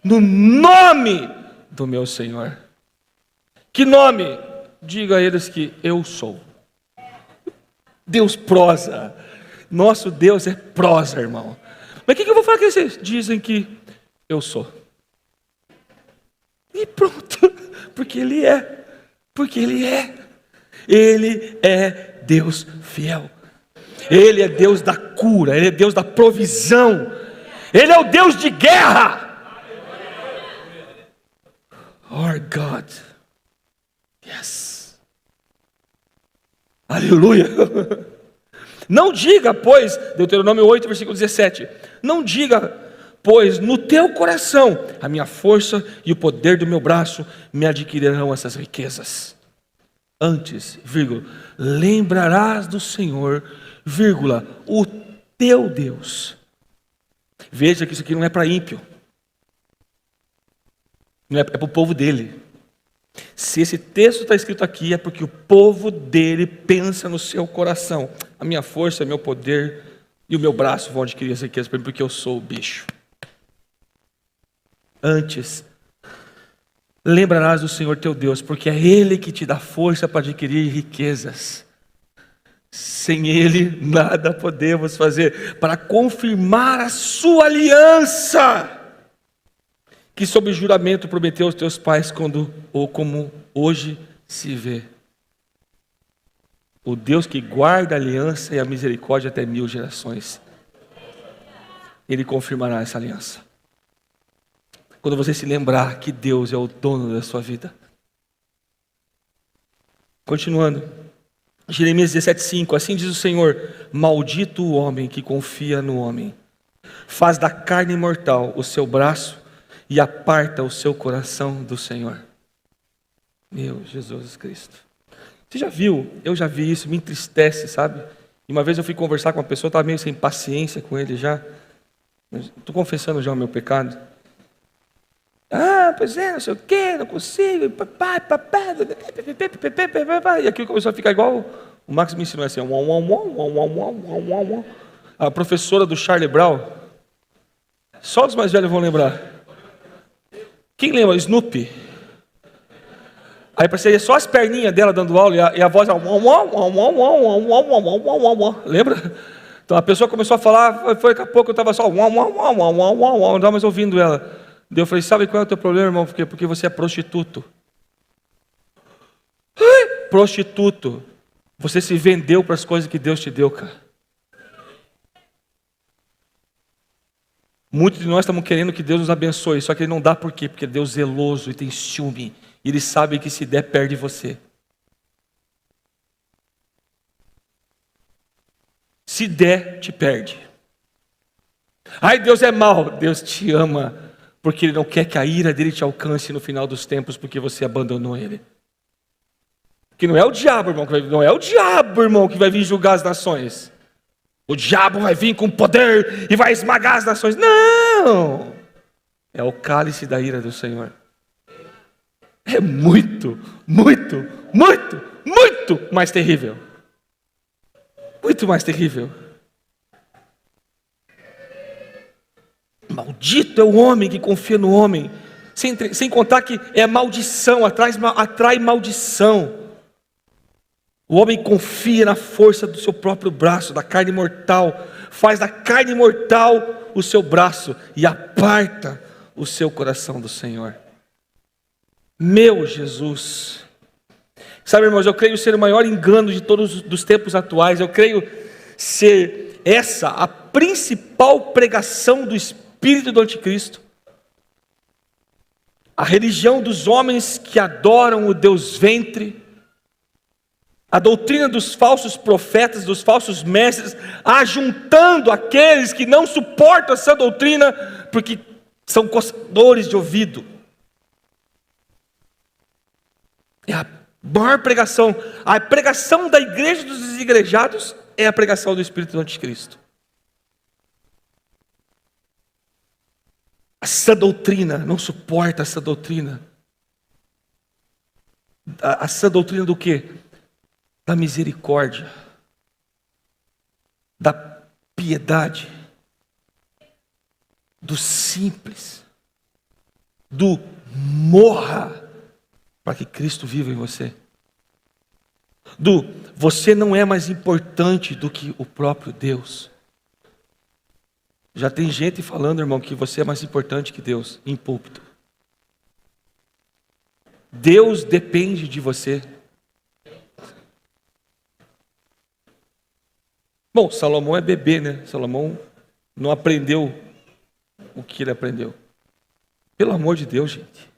No nome do meu Senhor. Que nome? Diga a eles que eu sou. Deus prosa. Nosso Deus é prosa, irmão. Mas o que eu vou falar com vocês? Dizem que eu sou. E pronto. Porque Ele é. Porque Ele é. Ele é Deus fiel. Ele é Deus da cura. Ele é Deus da provisão. Ele é o Deus de guerra. Our God. Yes. Aleluia. Não diga, pois, Deuteronômio 8, versículo 17. Não diga, pois, no teu coração, a minha força e o poder do meu braço me adquirirão essas riquezas. Antes, vírgula, lembrarás do Senhor, vírgula, o teu Deus. Veja que isso aqui não é para ímpio. Não é para o povo dele. Se esse texto está escrito aqui, é porque o povo dele pensa no seu coração. A minha força, meu poder e o meu braço vão adquirir as riquezas para mim, porque eu sou o bicho. Antes, lembrarás do Senhor teu Deus, porque é Ele que te dá força para adquirir riquezas. Sem Ele, nada podemos fazer. Para confirmar a sua aliança, que sob juramento prometeu aos teus pais, como hoje se vê. O Deus que guarda a aliança e a misericórdia até 1000 gerações. Ele confirmará essa aliança. Quando você se lembrar que Deus é o dono da sua vida. Continuando. Jeremias 17:5. Assim diz o Senhor: maldito o homem que confia no homem. Faz da carne mortal o seu braço e aparta o seu coração do Senhor. Meu Jesus Cristo. Você já viu? Eu já vi isso, me entristece, sabe? E uma vez eu fui conversar com uma pessoa, estava meio sem paciência com ele já. Estou confessando já o meu pecado. Pois é, não sei o quê, não consigo. E aquilo começou a ficar igual. O Max me ensinou assim. A professora do Charlie Brown. Só os mais velhos vão lembrar. Quem lembra? Snoopy. Aí parecia só as perninhas dela dando aula e a voz. Lembra? Então a pessoa começou a falar, foi daqui a pouco eu estava só. Não estava mais ouvindo ela. Daí eu falei: sabe qual é o teu problema, irmão? Porque você é prostituto. Prostituto. Você se vendeu para as coisas que Deus te deu, cara. Muitos de nós estamos querendo que Deus nos abençoe, só que Ele não dá por quê? Porque Deus é zeloso e tem ciúme. E Ele sabe que se der, perde você. Se der, te perde. Ai, Deus é mau. Deus te ama, porque Ele não quer que a ira dEle te alcance no final dos tempos, porque você abandonou Ele. Que não é o diabo, irmão, não é o diabo, irmão, que vai vir julgar as nações. O diabo vai vir com poder e vai esmagar as nações. Não! É o cálice da ira do Senhor. É muito, muito, muito, muito mais terrível. Muito mais terrível. Maldito é o homem que confia no homem. Sem contar que é maldição, atrai maldição. O homem confia na força do seu próprio braço, da carne mortal, faz da carne mortal o seu braço e aparta o seu coração do Senhor. Meu Jesus. Sabe, irmãos, eu creio ser o maior engano de todos os tempos atuais. Eu creio ser essa a principal pregação do espírito do anticristo. A religião dos homens que adoram o Deus ventre, a doutrina dos falsos profetas, dos falsos mestres, ajuntando aqueles que não suportam essa doutrina, porque são coçadores de ouvido. É a maior pregação. A pregação da igreja dos desigrejados é a pregação do espírito do anticristo. Essa doutrina, não suporta essa doutrina. Essa doutrina do quê? da misericórdia, da piedade, do simples, do morra para que Cristo viva em você, do você não é mais importante do que o próprio Deus. Já tem gente falando, irmão, que você é mais importante que Deus em púlpito. Deus depende de você. Bom, Salomão é bebê, né? Salomão não aprendeu o que ele aprendeu. Pelo amor de Deus, gente.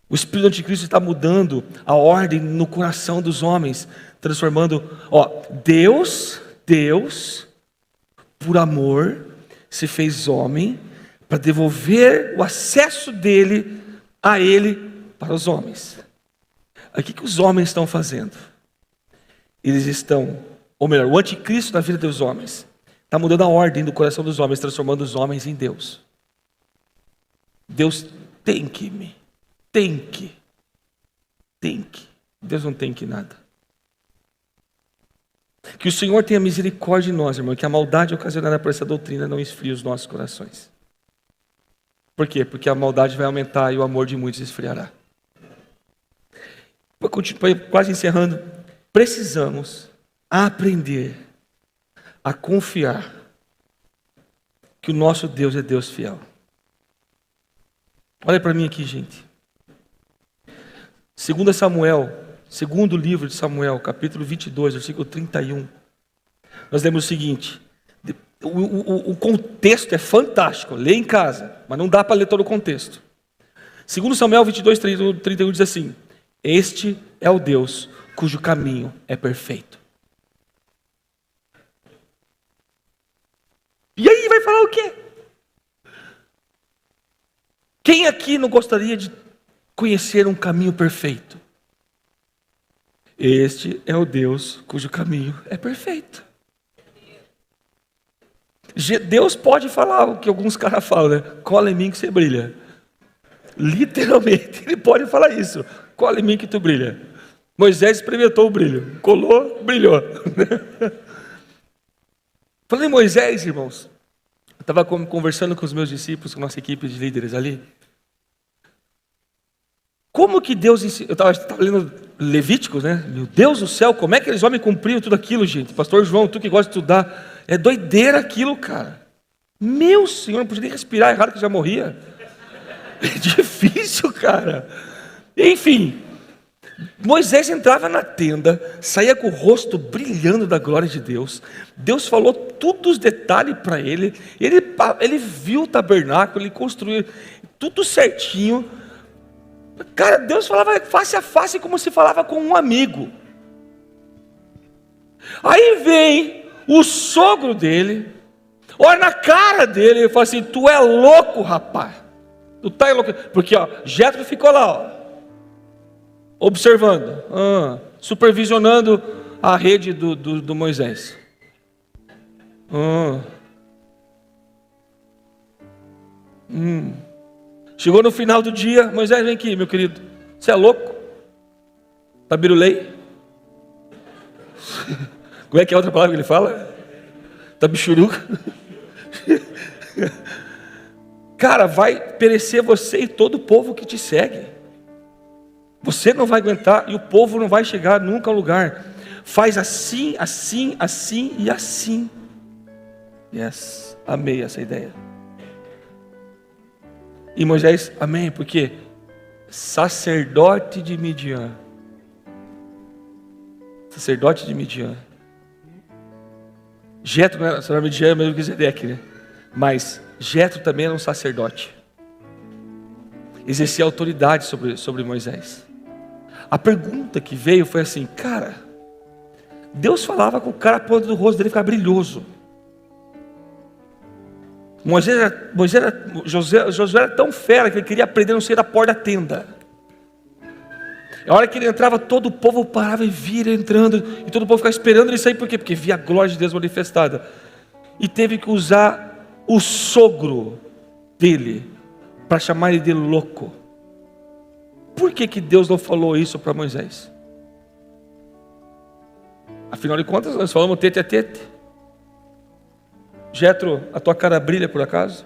O Espírito do Anticristo está mudando a ordem no coração dos homens, transformando, Deus, por amor, se fez homem para devolver o acesso dele a ele para os homens. O que os homens estão fazendo? Eles estão, ou melhor, o anticristo na vida dos homens está mudando a ordem do coração dos homens, transformando os homens em Deus. Deus tem que. Deus não tem que nada. Que o Senhor tenha misericórdia de nós, irmão, que a maldade ocasionada por essa doutrina não esfrie os nossos corações. Por quê? Porque a maldade vai aumentar e o amor de muitos esfriará. Quase encerrando, precisamos aprender a confiar que o nosso Deus é Deus fiel. Olha para mim aqui, gente. 2 Samuel, segundo livro de Samuel, capítulo 22, versículo 31. Nós lemos o seguinte, o contexto é fantástico, lê em casa, mas não dá para ler todo o contexto. 2 Samuel 22, 31 diz assim: este é o Deus cujo caminho é perfeito. E aí vai falar o quê? Quem aqui não gostaria de conhecer um caminho perfeito? Este é o Deus cujo caminho é perfeito. Deus pode falar o que alguns caras falam, né? Cola em mim que você brilha. Literalmente, ele pode falar isso. Cola em mim que tu brilha. Moisés experimentou o brilho. Colou, brilhou. Falando em Moisés, irmãos, eu estava conversando com os meus discípulos, com a nossa equipe de líderes ali. Como que Deus ensinou? Eu estava lendo Levíticos, né? Meu Deus do céu, como é que eles homens cumpriram tudo aquilo, gente? Pastor João, tu que gosta de estudar, é doideira aquilo, cara. Meu Senhor, não podia nem respirar, errado que já morria. É difícil, cara. Enfim, Moisés entrava na tenda, saía com o rosto brilhando da glória de Deus. Deus falou todos os detalhes para ele. Ele viu o tabernáculo, ele construiu tudo certinho. Cara, Deus falava face a face como se falava com um amigo. Aí vem o sogro dele, olha na cara dele e fala assim: tu é louco, rapaz. Tu tá louco. Porque Jétro ficou lá, observando, supervisionando a rede do Moisés. Chegou no final do dia, Moisés, vem aqui, meu querido. Você é louco? Tá birulei? Como é que é a outra palavra que ele fala? Tá bichuruca? Cara, vai perecer você e todo o povo que te segue. Você não vai aguentar e o povo não vai chegar nunca ao lugar. Faz assim, assim, assim e assim. Yes, amei essa ideia. E Moisés, amém, porque sacerdote de Midian. Sacerdote de Midian. Jétro não era sacerdote de Midian, mesmo que Zedeque, né? Mas Jétro também era um sacerdote. Exercia autoridade sobre Moisés. A pergunta que veio foi assim: cara, Deus falava com o cara, a ponta do rosto dele ficava brilhoso. Josué era tão fera que ele queria aprender a não sair da porta da tenda. A hora que ele entrava, todo o povo parava e via ele entrando, e todo o povo ficava esperando ele sair. Por quê? Porque via a glória de Deus manifestada. E teve que usar o sogro dele para chamar ele de louco. Por que Deus não falou isso para Moisés? Afinal de contas, nós falamos tete a tete. Jetro, a tua cara brilha por acaso?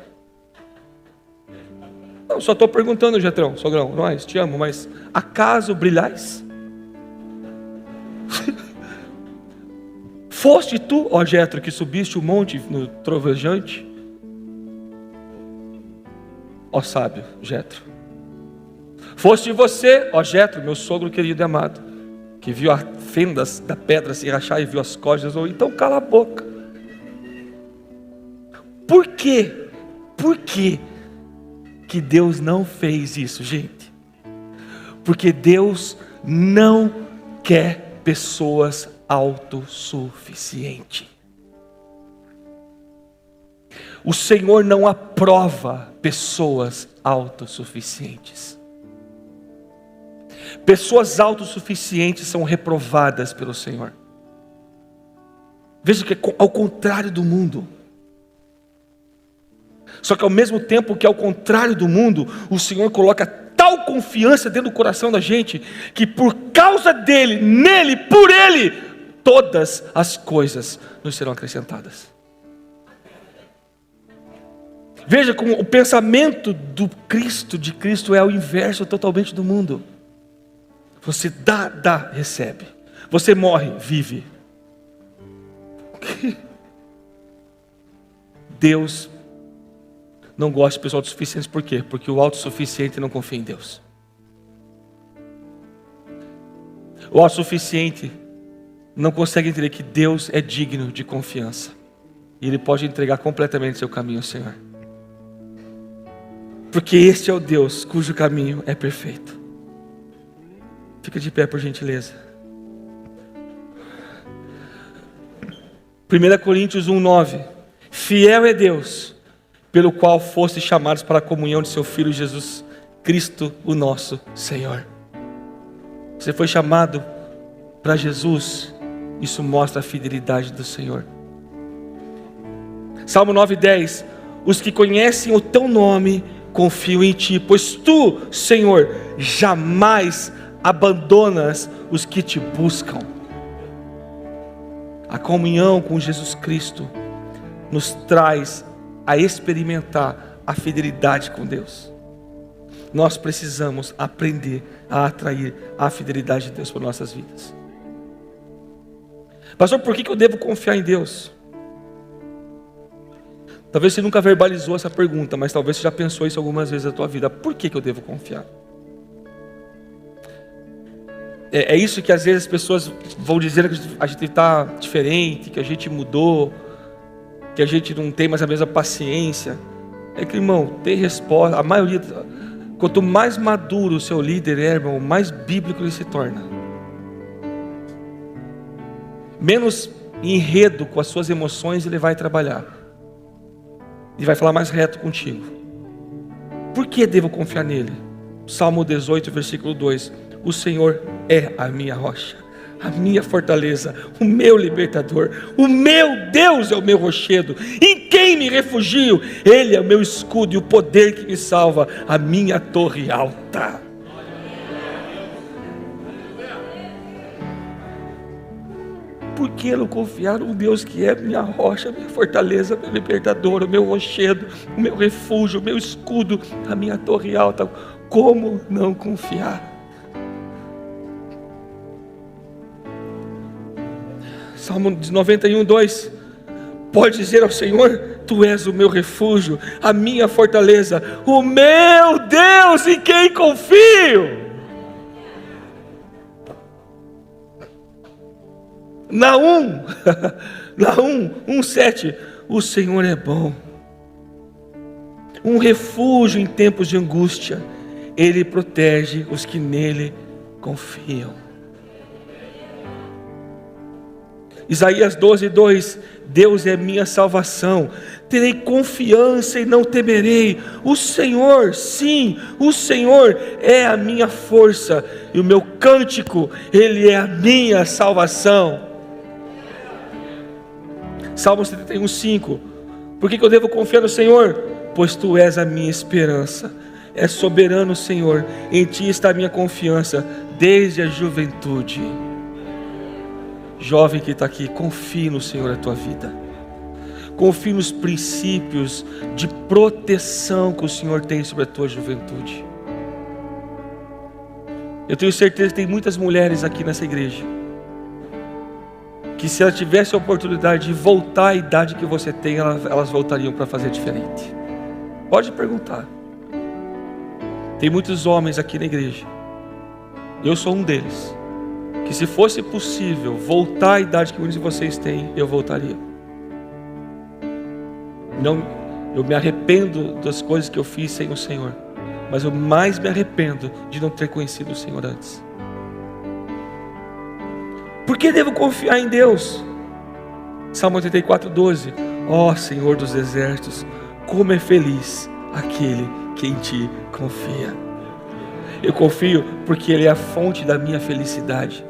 Não, só estou perguntando, Jetrão, sogrão, nós te amo, mas acaso brilhais? Foste tu, ó Jetro, que subiste o monte no trovejante? Ó sábio Jetro. Foste você, ó Jetro, meu sogro querido e amado, que viu as fendas da pedra se rachar e viu as cordas, ou então cala a boca. Por quê? Por quê que Deus não fez isso, gente? Porque Deus não quer pessoas autossuficientes. O Senhor não aprova pessoas autossuficientes. Pessoas autossuficientes são reprovadas pelo Senhor. Veja que é ao contrário do mundo. Só que ao mesmo tempo que ao contrário do mundo, o Senhor coloca tal confiança dentro do coração da gente, que por causa dEle, nele, por Ele, todas as coisas nos serão acrescentadas. Veja como o pensamento de Cristo é o inverso totalmente do mundo. Você dá, recebe. Você morre, vive. Deus não gosta de pessoas autossuficientes, por quê? Porque o autossuficiente não confia em Deus. O autossuficiente não consegue entender que Deus é digno de confiança. E Ele pode entregar completamente seu caminho ao Senhor. Porque este é o Deus cujo caminho é perfeito. Fica de pé, por gentileza. 1 Coríntios 1:9. Fiel é Deus, pelo qual fostes chamados para a comunhão de seu Filho Jesus Cristo, o nosso Senhor. Você foi chamado para Jesus, isso mostra a fidelidade do Senhor. Salmo 9:10. Os que conhecem o teu nome confiam em ti, pois tu, Senhor, jamais abandonas os que te buscam. A comunhão com Jesus Cristo nos traz a experimentar a fidelidade com Deus. Nós precisamos aprender a atrair a fidelidade de Deus para nossas vidas. Pastor, por que eu devo confiar em Deus? Talvez você nunca verbalizou essa pergunta, mas talvez você já pensou isso algumas vezes na tua vida. Por que eu devo confiar? É isso que às vezes as pessoas vão dizer, que a gente está diferente, que a gente mudou, que a gente não tem mais a mesma paciência. É que, irmão, tem resposta. A maioria, quanto mais maduro o seu líder é, irmão, mais bíblico ele se torna. Menos enredo com as suas emoções ele vai trabalhar. E vai falar mais reto contigo. Por que devo confiar nele? Salmo 18, versículo 2. O Senhor é a minha rocha, a minha fortaleza, o meu libertador. O meu Deus é o meu rochedo, em quem me refugio. Ele é o meu escudo e o poder que me salva, a minha torre alta. Por que não confiar num Deus que é minha rocha, minha fortaleza, meu libertador, o meu rochedo, o meu refúgio, o meu escudo, a minha torre alta? Como não confiar? Salmo 91:2. Pode dizer ao Senhor: Tu és o meu refúgio, a minha fortaleza, o meu Deus em quem confio. Naum 1:7. O Senhor é bom, um refúgio em tempos de angústia. Ele protege os que nele confiam. Isaías 12:2. Deus é minha salvação, terei confiança e não temerei. O Senhor, sim, o Senhor é a minha força e o meu cântico, Ele é a minha salvação. Salmo 71:5. Por que eu devo confiar no Senhor? Pois Tu és a minha esperança. É soberano, Senhor, em Ti está a minha confiança desde a juventude. Jovem que está aqui, confie no Senhor a tua vida. Confie nos princípios de proteção que o Senhor tem sobre a tua juventude. Eu tenho certeza que tem muitas mulheres aqui nessa igreja que, se ela tivesse a oportunidade de voltar à idade que você tem, elas voltariam para fazer diferente. Pode perguntar. Tem muitos homens aqui na igreja, eu sou um deles, que, se fosse possível voltar à idade que muitos de vocês têm, eu voltaria. Não, eu me arrependo das coisas que eu fiz sem o Senhor, mas eu mais me arrependo de não ter conhecido o Senhor antes. Por que devo confiar em Deus? Salmo 84:12. Ó Senhor dos exércitos, como é feliz aquele que em Ti confia. Eu confio porque Ele é a fonte da minha felicidade.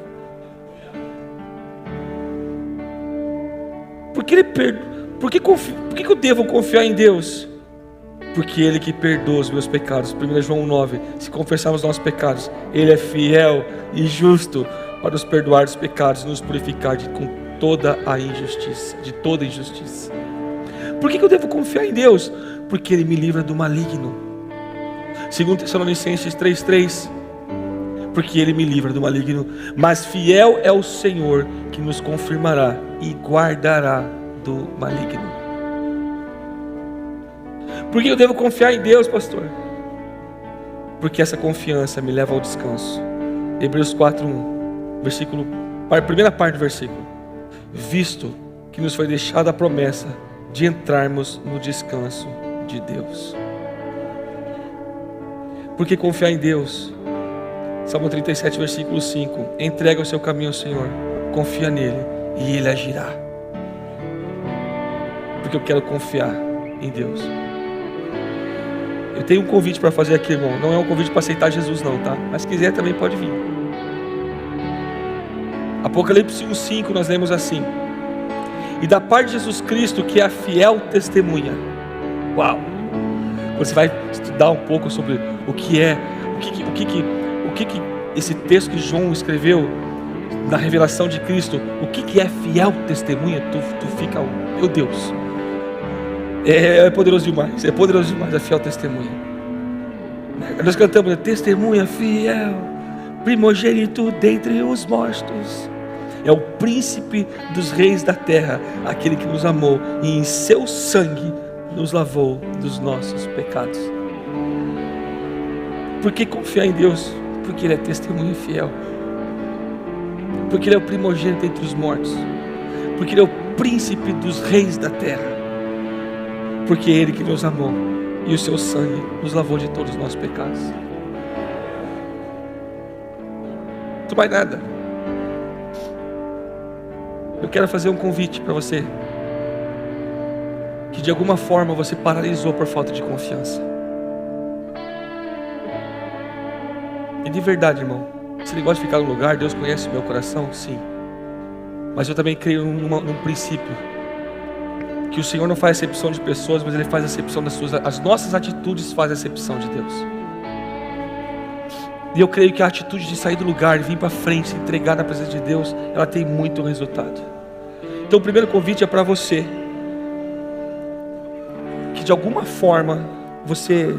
Por que eu devo confiar em Deus? Porque Ele que perdoa os meus pecados. 1 João 9. Se confessarmos nossos pecados, Ele é fiel e justo para nos perdoar os pecados e nos purificar de toda injustiça. Por que eu devo confiar em Deus? Porque Ele me livra do maligno. 2 Tessalonicenses 3:3. Porque Ele me livra do maligno, mas fiel é o Senhor que nos confirmará e guardará do maligno. Por que eu devo confiar em Deus, pastor? Porque essa confiança me leva ao descanso. Hebreus 4:1, primeira parte do versículo. Visto que nos foi deixada a promessa de entrarmos no descanso de Deus. Por que confiar em Deus? Salmo 37, versículo 5. Entrega o seu caminho ao Senhor, confia nele e Ele agirá. Porque eu quero confiar em Deus. Eu tenho um convite para fazer aqui, irmão. Não é um convite para aceitar Jesus não, tá? Mas se quiser também pode vir. Apocalipse 1:5 nós lemos assim: e da parte de Jesus Cristo, que é a fiel testemunha. Uau! Você vai estudar um pouco sobre o que esse texto que João escreveu da revelação de Cristo, o que é fiel testemunha, tu fica, meu Deus, é poderoso demais a fiel testemunha. Nós cantamos, testemunha fiel, primogênito dentre os mortos, é o príncipe dos reis da terra, aquele que nos amou e em seu sangue nos lavou dos nossos pecados. Por que confiar em Deus? Porque Ele é testemunha fiel. Porque Ele é o primogênito entre os mortos. Porque Ele é o príncipe dos reis da terra. Porque é Ele que nos amou e o seu sangue nos lavou de todos os nossos pecados. Não mais nada. Eu quero fazer um convite para você que de alguma forma você paralisou por falta de confiança. E de verdade, irmão, esse negócio de ficar no lugar, Deus conhece o meu coração, sim. Mas eu também creio num princípio, que o Senhor não faz acepção de pessoas, mas Ele faz acepção as nossas atitudes fazem acepção de Deus. E eu creio que a atitude de sair do lugar, de vir para frente, se entregar na presença de Deus, ela tem muito resultado. Então o primeiro convite é para você, que de alguma forma você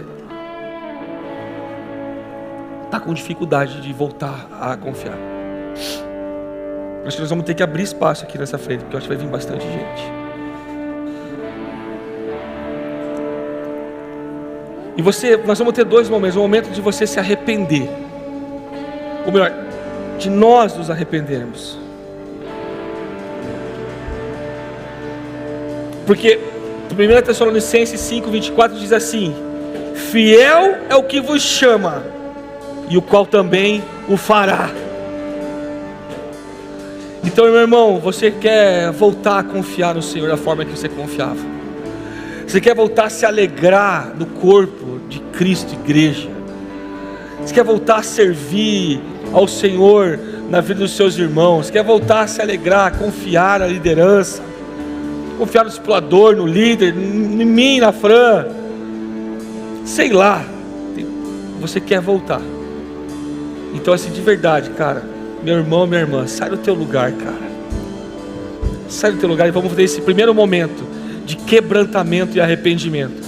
está com dificuldade de voltar a confiar. Acho que nós vamos ter que abrir espaço aqui nessa frente, porque eu acho que vai vir bastante gente. E nós vamos ter dois momentos. Um momento de você se arrepender, ou melhor, de nós nos arrependermos. Porque 1 Tessalonicenses 5:24 diz assim: fiel é o que vos chama, e o qual também o fará. Então, meu irmão, você quer voltar a confiar no Senhor da forma que você confiava? Você quer voltar a se alegrar no corpo de Cristo, igreja? Você quer voltar a servir ao Senhor na vida dos seus irmãos? Você quer voltar a se alegrar, a confiar na liderança, confiar no discipulador, no líder, em mim, na Fran? Sei lá, você quer voltar? Então, assim, de verdade, cara, meu irmão, minha irmã, sai do teu lugar, cara. Sai do teu lugar e vamos fazer esse primeiro momento de quebrantamento e arrependimento.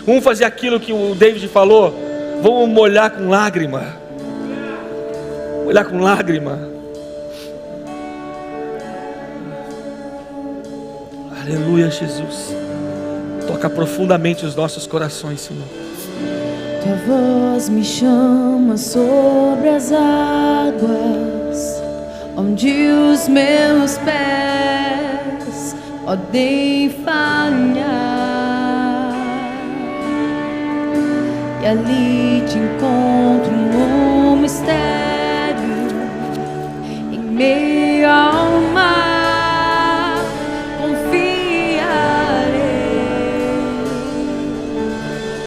Vamos fazer aquilo que o David falou. Vamos molhar com lágrima. Molhar com lágrima. Aleluia, Jesus. Toca profundamente os nossos corações, Senhor. Tua voz me chama sobre as águas, onde os meus pés podem falhar, e ali te encontro no mistério, em meio ao